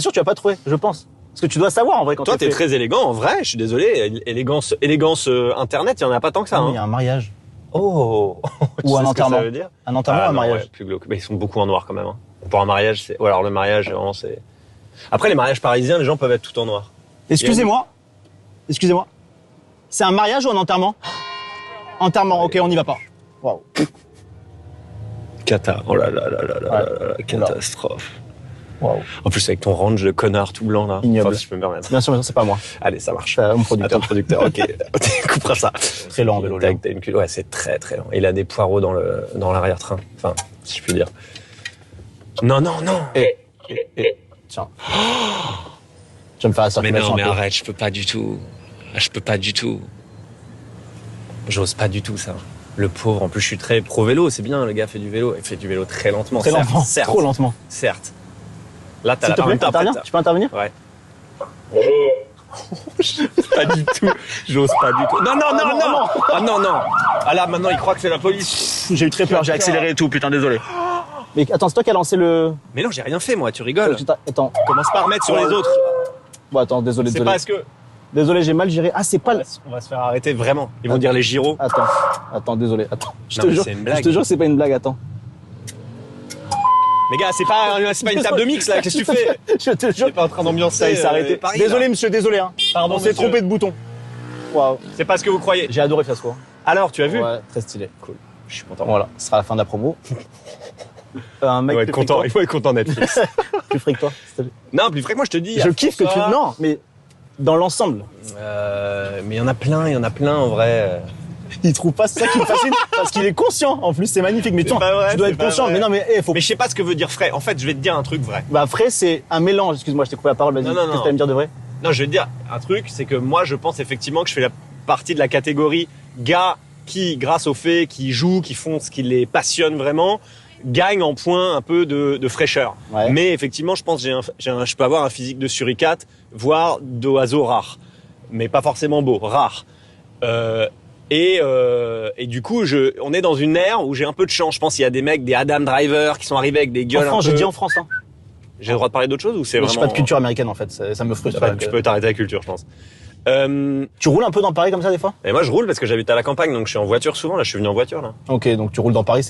sûr, tu vas pas trouver, je pense. Parce que tu dois savoir en vrai quand Toi, t'es très élégant, en vrai, je suis désolé. Élégance internet, il y en a pas tant que ça. Il y a un mariage. Oh. Ou un enterrement. Ça veut dire Un enterrement ou un mariage. Ouais, plus glauque. Mais ils sont beaucoup en noir quand même. Hein. Pour un mariage, c'est. Ou alors le mariage, vraiment, c'est. Après, les mariages parisiens, les gens peuvent être tout en noir. Excusez-moi. C'est un mariage ou un enterrement? Enterrement, ok, on n'y va pas. Waouh. Cata. Oh là là là là là là, catastrophe. Waouh. En plus, avec ton range de connard tout blanc là. Ignoble. Enfin, si je peux me permettre. Bien sûr, c'est pas moi. Allez, ça marche. C'est mon producteur. Attends, producteur, ok. Tu couperas ça. Très lent en vélo. T'as une ouais, c'est très très lent. Il a des poireaux dans l'arrière-train. Enfin, si je puis dire. Non. Tiens. Tu vas me faire la circulation. Mais arrête, je peux pas du tout. J'ose pas du tout ça. Le pauvre, en plus je suis très pro vélo, c'est bien, le gars fait du vélo. Il fait du vélo très lentement. Très lentement, certes. trop lentement. Certes. Là, t'as S'il te plaît, interviens. Tu peux intervenir? Ouais. Pas du tout. J'ose pas du tout. Non. Ah non. Ah là, maintenant, il croit que c'est la police. J'ai eu très peur, j'ai accéléré et tout, putain, désolé. Mais attends, c'est toi qui as lancé le... Mais non, j'ai rien fait, moi, tu rigoles. Attends. Commence pas à remettre sur les autres. Bon, attends, désolé. C'est parce que... Désolé, j'ai mal géré. Ah, c'est pas le... On va se faire arrêter, vraiment. Ils vont dire les gyros. Attends, désolé. Attends. Je Non, te jure, c'est une blague. je te jure que c'est pas une blague, attends. Mais gars, c'est pas une table de mix, là, qu'est-ce que tu fais? Je te jure. T'es pas en train d'ambiancer. Ça, il s'est arrêté. Paris, Désolé, là. monsieur, désolé, hein. Pardon, On s'est monsieur. trompé de bouton. Waouh. C'est pas ce que vous croyez. J'ai adoré Fiasco. Alors, tu as vu? Ouais, très stylé. Cool. Je suis content. Voilà, ce sera la fin de la promo. Un mec Il faut être content Netflix. plus frais que toi. Non, plus frais que moi, je te dis. Je kiffe que tu... Non, mais dans l'ensemble. Mais il y en a plein en vrai. Il trouve pas ça qui me fascine parce qu'il est conscient. En plus, c'est magnifique. Mais toi, tu dois être conscient. Mais non, mais faut. Mais je sais pas ce que veut dire frais. En fait, je vais te dire un truc vrai. Bah, frais, c'est un mélange. Excuse-moi, je t'ai coupé la parole. Vas-y. Non. Qu'est-ce que t'allais me dire de vrai? Non, je vais te dire un truc, c'est que moi, je pense effectivement que je fais la partie de la catégorie gars qui, grâce au fait qu'ils jouent, qui font ce qui les passionne vraiment, gagnent en points un peu de fraîcheur. Ouais. Mais effectivement, je pense que je peux avoir un physique de suricate, voire d'oiseau rare. Mais pas forcément beau, rare. Et du coup, on est dans une ère où j'ai un peu de chance. Je pense qu'il y a des mecs, des Adam Driver qui sont arrivés avec des gueules. En France, j'ai dit en France. Hein. J'ai le droit de parler d'autre chose ou c'est Mais vraiment... j'ai pas de culture américaine en fait. Ça me frustre. Tu peux t'arrêter la culture, je pense. Tu roules un peu dans Paris comme ça des fois? Et moi, je roule parce que j'habite à la campagne, donc je suis en voiture souvent. Là, je suis venu en voiture là. Ok, donc tu roules dans Paris, c'est